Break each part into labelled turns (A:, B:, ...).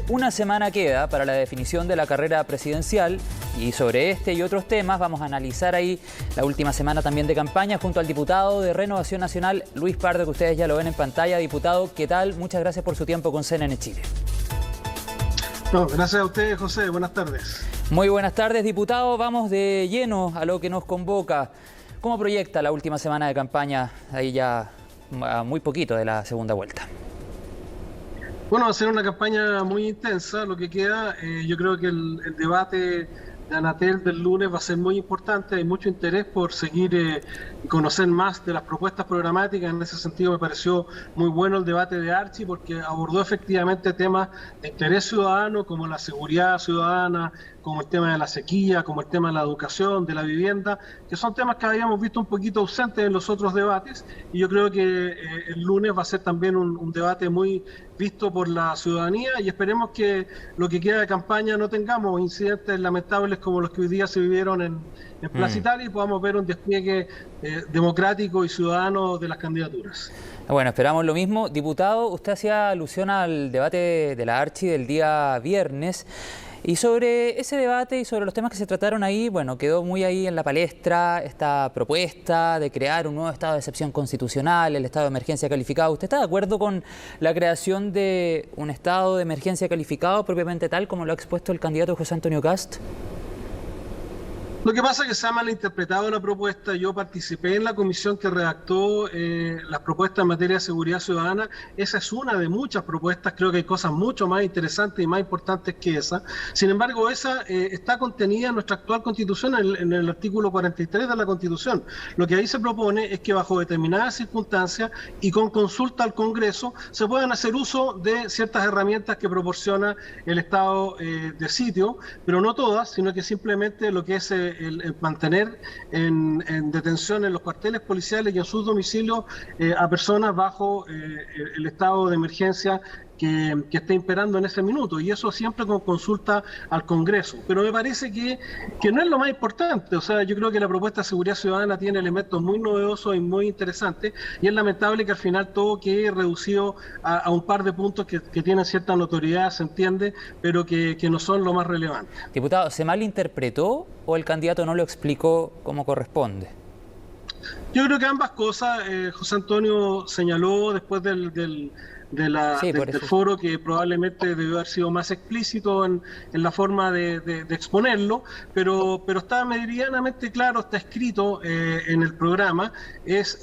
A: una semana queda para la definición de la carrera presidencial y sobre este y otros temas vamos a analizar ahí la última semana también de campaña junto al diputado de Renovación Nacional, Luis Pardo, que ustedes ya lo ven en pantalla. Diputado, ¿qué tal? Muchas gracias por su tiempo con CNN Chile.
B: No, gracias a ustedes, José. Buenas tardes.
A: Muy buenas tardes, diputado. Vamos de lleno a lo que nos convoca. ¿Cómo proyecta la última semana de campaña, ahí ya a muy poquito de la segunda vuelta?
B: Bueno, va a ser una campaña muy intensa, lo que queda. Yo creo que el debate de Anatel del lunes va a ser muy importante. Hay mucho interés por seguir y conocer más de las propuestas programáticas. En ese sentido me pareció muy bueno el debate de Archi porque abordó efectivamente temas de interés ciudadano como la seguridad ciudadana, como el tema de la sequía, como el tema de la educación, de la vivienda, que son temas que habíamos visto un poquito ausentes en los otros debates, y yo creo que el lunes va a ser también un debate muy visto por la ciudadanía, y esperemos que lo que queda de campaña no tengamos incidentes lamentables como los que hoy día se vivieron en Plaza Italia y podamos ver un despliegue democrático y ciudadano de las candidaturas.
A: Bueno, esperamos lo mismo. Diputado, usted hacía alusión al debate de la Archi del día viernes. Y sobre ese debate y sobre los temas que se trataron ahí, bueno, quedó muy ahí en la palestra esta propuesta de crear un nuevo estado de excepción constitucional, el estado de emergencia calificado. ¿Usted está de acuerdo con la creación de un estado de emergencia calificado propiamente tal como lo ha expuesto el candidato José Antonio Kast?
B: Lo que pasa es que se ha malinterpretado la propuesta. Yo participé en la comisión que redactó las propuestas en materia de seguridad ciudadana. Esa es una de muchas propuestas. Creo que hay cosas mucho más interesantes y más importantes que esa. Sin embargo, esa está contenida en nuestra actual Constitución, en el artículo 43 de la Constitución. Lo que ahí se propone es que bajo determinadas circunstancias y con consulta al Congreso se puedan hacer uso de ciertas herramientas que proporciona el estado de sitio, pero no todas, sino que simplemente lo que es el mantener en detención en los cuarteles policiales y en sus domicilios a personas bajo el estado de emergencia que esté imperando en ese minuto, y eso siempre con consulta al Congreso. Pero me parece que no es lo más importante. O sea, yo creo que la propuesta de seguridad ciudadana tiene elementos muy novedosos y muy interesantes, y es lamentable que al final todo quede reducido a un par de puntos que tienen cierta notoriedad, se entiende, pero que no son lo más relevante.
A: Diputado, ¿se malinterpretó o el candidato no lo explicó como corresponde?
B: Yo creo que ambas cosas. José Antonio señaló después del foro que probablemente debió haber sido más explícito en la forma de exponerlo, pero está meridianamente claro, está escrito en el programa, es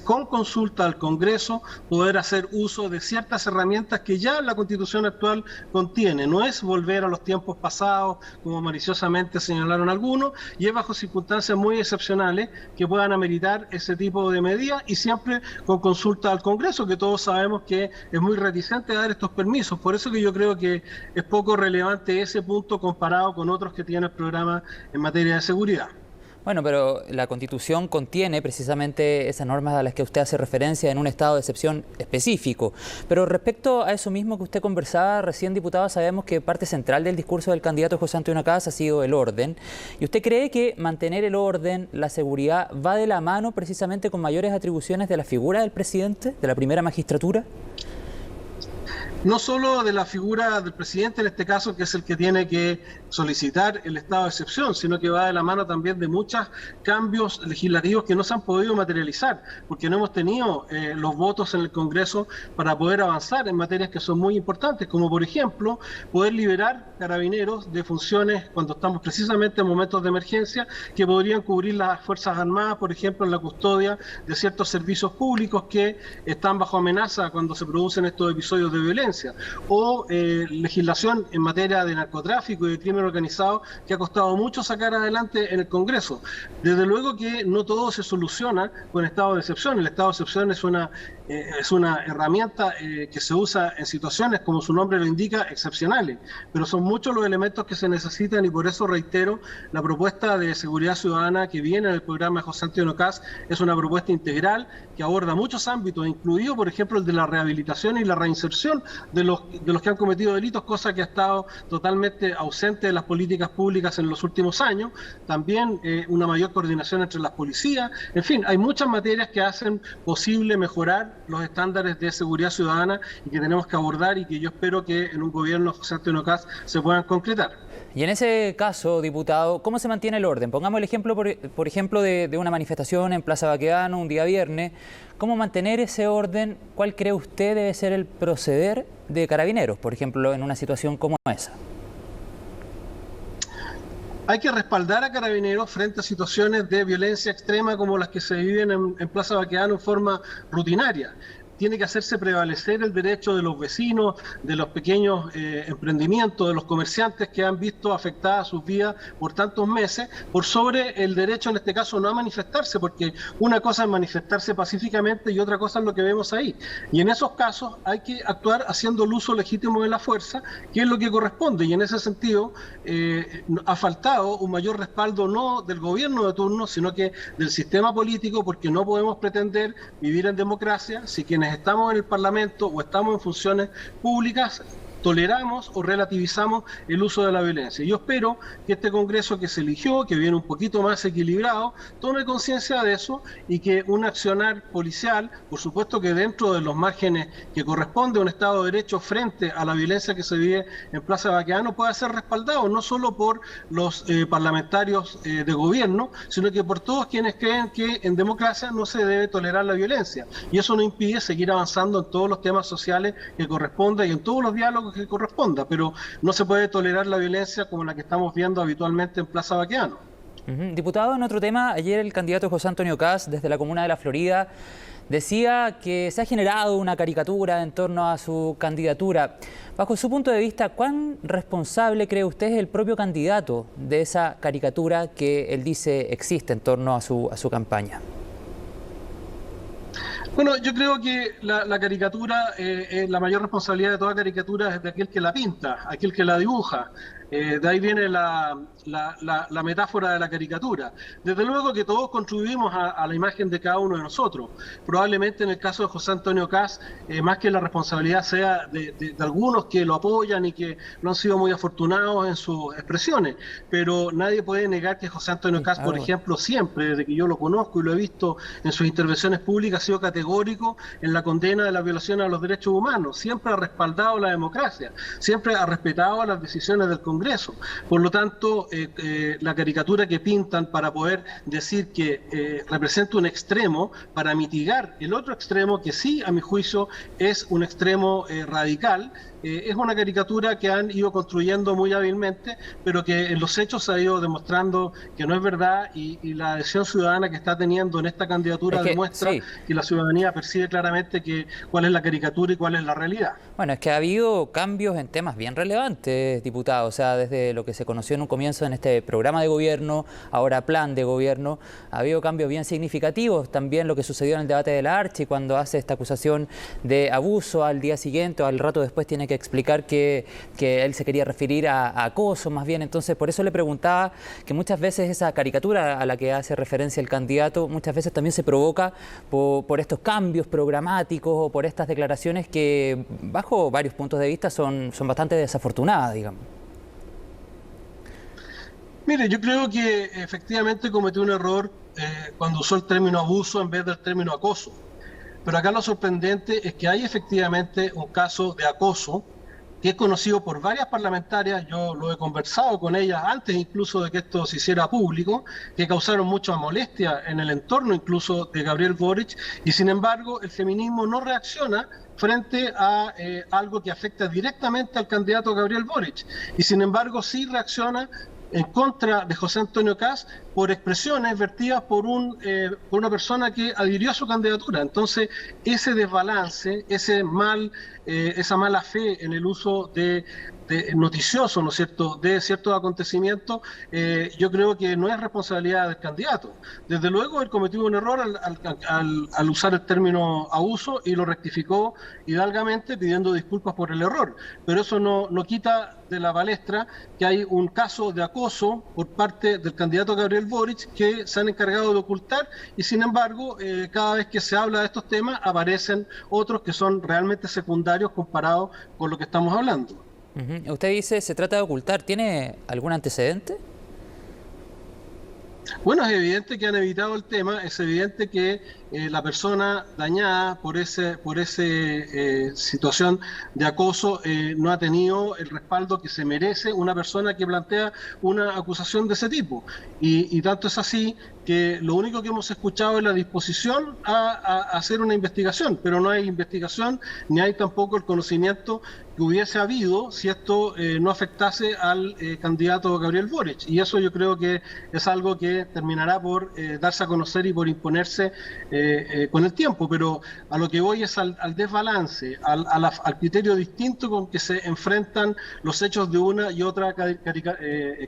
B: con consulta al Congreso poder hacer uso de ciertas herramientas que ya la Constitución actual contiene. No es volver a los tiempos pasados, como maliciosamente señalaron algunos, y es bajo circunstancias muy excepcionales que puedan ameritar ese tipo de medidas, y siempre con consulta al Congreso, que todos sabemos que es muy reticente a dar estos permisos. Por eso que yo creo que es poco relevante ese punto comparado con otros que tiene el programa en materia de seguridad.
A: Bueno, pero la Constitución contiene precisamente esas normas a las que usted hace referencia en un estado de excepción específico. Pero respecto a eso mismo que usted conversaba recién, diputado, sabemos que parte central del discurso del candidato José Antonio Kast ha sido el orden. ¿Y usted cree que mantener el orden, la seguridad, va de la mano precisamente con mayores atribuciones de la figura del presidente, de la primera magistratura?
B: No solo de la figura del presidente en este caso, que es el que tiene que solicitar el estado de excepción, sino que va de la mano también de muchos cambios legislativos que no se han podido materializar, porque no hemos tenido los votos en el Congreso para poder avanzar en materias que son muy importantes, como por ejemplo poder liberar carabineros de funciones cuando estamos precisamente en momentos de emergencia que podrían cubrir las Fuerzas Armadas, por ejemplo, en la custodia de ciertos servicios públicos que están bajo amenaza cuando se producen estos episodios de violencia, o legislación en materia de narcotráfico y de crimen organizado que ha costado mucho sacar adelante en el Congreso. Desde luego que no todo se soluciona con estado de excepción. El estado de excepción es una herramienta que se usa en situaciones, como su nombre lo indica, excepcionales, pero son muchos los elementos que se necesitan, y por eso reitero, la propuesta de seguridad ciudadana que viene en el programa de José Antonio Kast es una propuesta integral que aborda muchos ámbitos, incluido por ejemplo el de la rehabilitación y la reinserción de los que han cometido delitos, cosa que ha estado totalmente ausente de las políticas públicas en los últimos años. También una mayor coordinación entre las policías. En fin, hay muchas materias que hacen posible mejorar los estándares de seguridad ciudadana y que tenemos que abordar y que yo espero que en un gobierno de José Antonio Kast se puedan concretar.
A: Y en ese caso, diputado, ¿cómo se mantiene el orden? Pongamos el ejemplo, por ejemplo, de una manifestación en Plaza Baquedano un día viernes. ¿Cómo mantener ese orden? ¿Cuál cree usted debe ser el proceder de Carabineros, por ejemplo, en una situación como esa?
B: Hay que respaldar a Carabineros frente a situaciones de violencia extrema como las que se viven en Plaza Baquedano en forma rutinaria. Tiene que hacerse prevalecer el derecho de los vecinos, de los pequeños emprendimientos, de los comerciantes que han visto afectadas sus vidas por tantos meses, por sobre el derecho, en este caso, no a manifestarse, porque una cosa es manifestarse pacíficamente y otra cosa es lo que vemos ahí. Y en esos casos hay que actuar haciendo el uso legítimo de la fuerza, que es lo que corresponde. Y en ese sentido ha faltado un mayor respaldo no del gobierno de turno, sino que del sistema político, porque no podemos pretender vivir en democracia si quienes estamos en el Parlamento o estamos en funciones públicas toleramos o relativizamos el uso de la violencia. Yo espero que este Congreso que se eligió, que viene un poquito más equilibrado, tome conciencia de eso y que un accionar policial, por supuesto que dentro de los márgenes que corresponde a un Estado de Derecho frente a la violencia que se vive en Plaza Baquedano, pueda ser respaldado no solo por los parlamentarios de gobierno, sino que por todos quienes creen que en democracia no se debe tolerar la violencia. Y eso no impide seguir avanzando en todos los temas sociales que corresponda y en todos los diálogos que corresponda, pero no se puede tolerar la violencia como la que estamos viendo habitualmente en Plaza Baquedano.
A: Diputado, en otro tema, ayer el candidato José Antonio Kast, desde la comuna de La Florida, decía que se ha generado una caricatura en torno a su candidatura. Bajo su punto de vista, ¿cuán responsable cree usted es el propio candidato de esa caricatura que él dice existe en torno a su campaña?
B: Bueno, yo creo que la caricatura, la mayor responsabilidad de toda caricatura es de aquel que la pinta, aquel que la dibuja. De ahí viene la metáfora de la caricatura. Desde luego que todos contribuimos a la imagen de cada uno de nosotros. Probablemente en el caso de José Antonio Kast, más que la responsabilidad sea de algunos que lo apoyan y que no han sido muy afortunados en sus expresiones, pero nadie puede negar que José Antonio Kast, por ejemplo, siempre, desde que yo lo conozco y lo he visto en sus intervenciones públicas, ha sido categórico en la condena de la violación a los derechos humanos, siempre ha respaldado la democracia, siempre ha respetado las decisiones del Congreso. Por lo tanto, la caricatura que pintan para poder decir que representa un extremo para mitigar el otro extremo, que sí, a mi juicio, es un extremo radical, es una caricatura que han ido construyendo muy hábilmente, pero que en los hechos se ha ido demostrando que no es verdad y la adhesión ciudadana que está teniendo en esta candidatura demuestra que la ciudadanía percibe claramente cuál es la caricatura y cuál es la realidad.
A: Bueno, es que ha habido cambios en temas bien relevantes, diputado. O sea, desde lo que se conoció en un comienzo en este programa de gobierno, ahora plan de gobierno, ha habido cambios bien significativos. También lo que sucedió en el debate de la Archi, cuando hace esta acusación de abuso, al día siguiente o al rato después tiene que explicar que él se quería referir a acoso más bien. Entonces, por eso le preguntaba que muchas veces esa caricatura a la que hace referencia el candidato, muchas veces también se provoca por estos cambios programáticos o por estas declaraciones que, bajo varios puntos de vista, son bastante desafortunadas, digamos.
B: Mire, yo creo que efectivamente cometió un error cuando usó el término abuso en vez del término acoso. Pero acá lo sorprendente es que hay efectivamente un caso de acoso que es conocido por varias parlamentarias, yo lo he conversado con ellas antes incluso de que esto se hiciera público, que causaron mucha molestia en el entorno incluso de Gabriel Boric, y sin embargo el feminismo no reacciona frente a algo que afecta directamente al candidato Gabriel Boric, y sin embargo sí reacciona en contra de José Antonio Kast por expresiones vertidas por una persona que adhirió a su candidatura. Entonces, ese desbalance, esa mala fe en el uso de noticioso, ¿no es cierto?, de ciertos acontecimientos, yo creo que no es responsabilidad del candidato. Desde luego, él cometió un error al usar el término abuso y lo rectificó hidalgamente pidiendo disculpas por el error. Pero eso no quita de la palestra que hay un caso de acoso por parte del candidato Gabriel Boric que se han encargado de ocultar y sin embargo cada vez que se habla de estos temas aparecen otros que son realmente secundarios comparados con lo que estamos hablando.
A: Usted dice se trata de ocultar. ¿Tiene algún antecedente?
B: Bueno, es evidente que han evitado el tema, es evidente que la persona dañada por ese situación de acoso no ha tenido el respaldo que se merece una persona que plantea una acusación de ese tipo. Y tanto es así que lo único que hemos escuchado es la disposición a hacer una investigación, pero no hay investigación ni hay tampoco el conocimiento que hubiese habido si esto no afectase al candidato Gabriel Boric. Y eso yo creo que es algo que terminará por darse a conocer y por imponerse con el tiempo. Pero a lo que voy es al desbalance, al criterio distinto con que se enfrentan los hechos de una y otra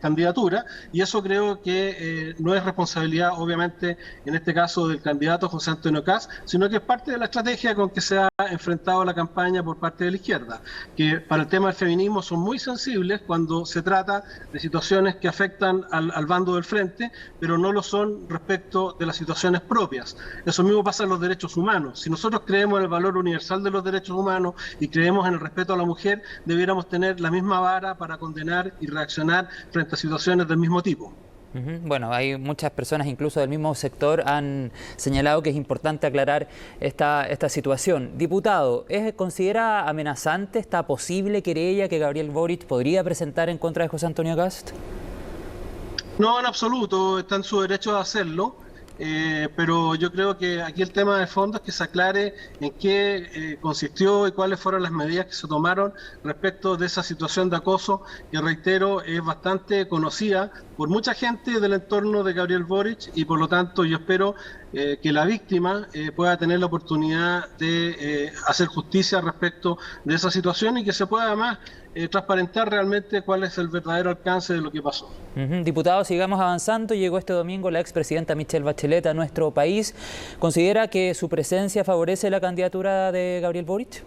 B: candidatura. Y eso creo que no es responsabilidad, obviamente, en este caso del candidato José Antonio Kast, sino que es parte de la estrategia con que se ha enfrentado la campaña por parte de la izquierda, que para el tema del feminismo son muy sensibles cuando se trata de situaciones que afectan al bando del frente, pero no lo son respecto de las situaciones propias. Eso mismo pasa en los derechos humanos. Si nosotros creemos en el valor universal de los derechos humanos y creemos en el respeto a la mujer, debiéramos tener la misma vara para condenar y reaccionar frente a situaciones del mismo tipo.
A: Bueno, hay muchas personas, incluso del mismo sector, han señalado que es importante aclarar esta situación. Diputado, ¿considera amenazante esta posible querella que Gabriel Boric podría presentar en contra de José Antonio Kast?
B: No, en absoluto, está en su derecho de hacerlo. Pero yo creo que aquí el tema de fondo es que se aclare en qué consistió y cuáles fueron las medidas que se tomaron respecto de esa situación de acoso, que reitero es bastante conocida por mucha gente del entorno de Gabriel Boric, y por lo tanto yo espero que la víctima pueda tener la oportunidad de hacer justicia respecto de esa situación y que se pueda además transparentar realmente cuál es el verdadero alcance de lo que pasó.
A: Diputado, sigamos avanzando. Llegó este domingo la expresidenta Michelle Bachelet a nuestro país. ¿Considera que su presencia favorece la candidatura de Gabriel Boric?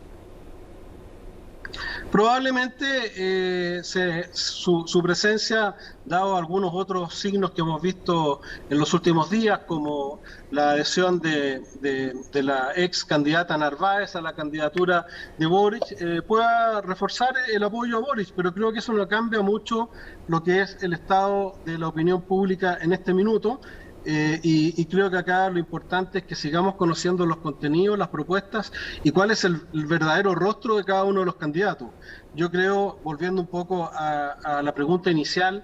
B: Probablemente su presencia, dado algunos otros signos que hemos visto en los últimos días, como la adhesión de la ex candidata Narváez a la candidatura de Boric, pueda reforzar el apoyo a Boric, pero creo que eso no cambia mucho lo que es el estado de la opinión pública en este minuto. Y creo que acá lo importante es que sigamos conociendo los contenidos, las propuestas y cuál es el verdadero rostro de cada uno de los candidatos. Yo creo, volviendo un poco a la pregunta inicial,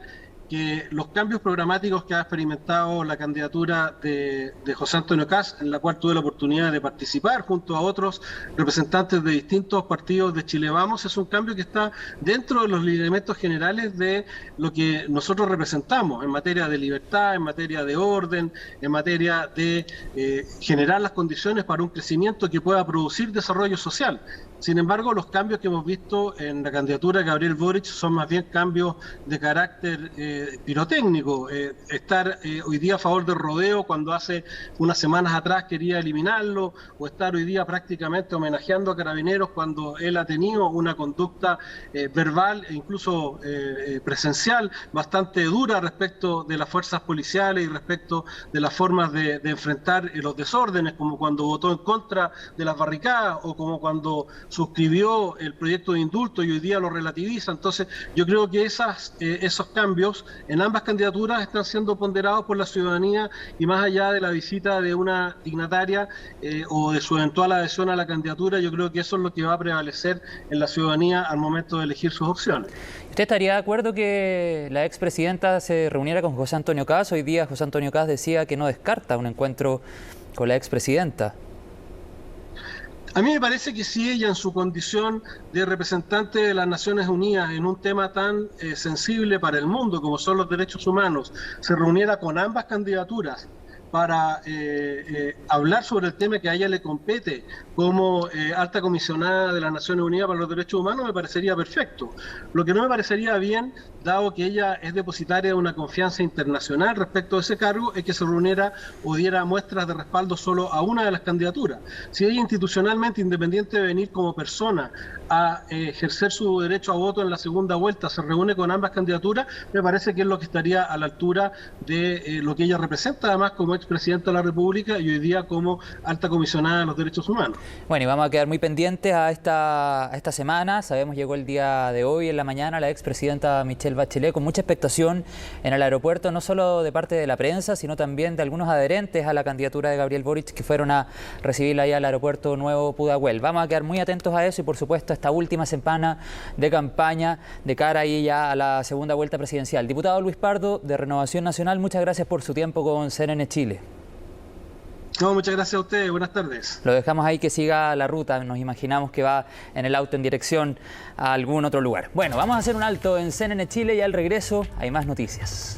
B: que los cambios programáticos que ha experimentado la candidatura de José Antonio Kast, en la cual tuve la oportunidad de participar junto a otros representantes de distintos partidos de Chile Vamos, es un cambio que está dentro de los lineamientos generales de lo que nosotros representamos en materia de libertad, en materia de orden, en materia de generar las condiciones para un crecimiento que pueda producir desarrollo social. Sin embargo, los cambios que hemos visto en la candidatura de Gabriel Boric son más bien cambios de carácter pirotécnico. Estar hoy día a favor del rodeo cuando hace unas semanas atrás quería eliminarlo, o estar hoy día prácticamente homenajeando a Carabineros cuando él ha tenido una conducta verbal e incluso presencial bastante dura respecto de las fuerzas policiales y respecto de las formas de enfrentar los desórdenes, como cuando votó en contra de las barricadas o como cuando suscribió el proyecto de indulto y hoy día lo relativiza. Entonces yo creo que esos cambios en ambas candidaturas están siendo ponderados por la ciudadanía, y más allá de la visita de una dignataria o de su eventual adhesión a la candidatura, yo creo que eso es lo que va a prevalecer en la ciudadanía al momento de elegir sus opciones.
A: ¿Usted estaría de acuerdo que la expresidenta se reuniera con José Antonio Kast? Hoy día José Antonio Kast decía que no descarta un encuentro con la expresidenta.
B: A mí me parece que si ella, en su condición de representante de las Naciones Unidas en un tema tan sensible para el mundo como son los derechos humanos, se reuniera con ambas candidaturas para hablar sobre el tema que a ella le compete como alta comisionada de las Naciones Unidas para los Derechos Humanos, me parecería perfecto. Lo que no me parecería bien, dado que ella es depositaria de una confianza internacional respecto a ese cargo, es que se reuniera o diera muestras de respaldo solo a una de las candidaturas. Si ella institucionalmente, independiente de venir como persona a ejercer su derecho a voto en la segunda vuelta, se reúne con ambas candidaturas, me parece que es lo que estaría a la altura de lo que ella representa, además como expresidenta de la República y hoy día como alta comisionada de los derechos humanos.
A: Bueno, y vamos a quedar muy pendientes a esta semana. Sabemos, llegó el día de hoy, en la mañana, la expresidenta Michelle Bachelet, con mucha expectación en el aeropuerto, no solo de parte de la prensa, sino también de algunos adherentes a la candidatura de Gabriel Boric, que fueron a recibirla ahí al aeropuerto Nuevo Pudahuel. Vamos a quedar muy atentos a eso y, por supuesto, a esta última semana de campaña de cara ahí ya a la segunda vuelta presidencial. Diputado Luis Pardo, de Renovación Nacional, muchas gracias por su tiempo con CNN Chile.
B: No, muchas gracias a ustedes, buenas tardes.
A: Lo dejamos ahí que siga la ruta, nos imaginamos que va en el auto en dirección a algún otro lugar. Bueno, vamos a hacer un alto en CNN Chile y al regreso hay más noticias.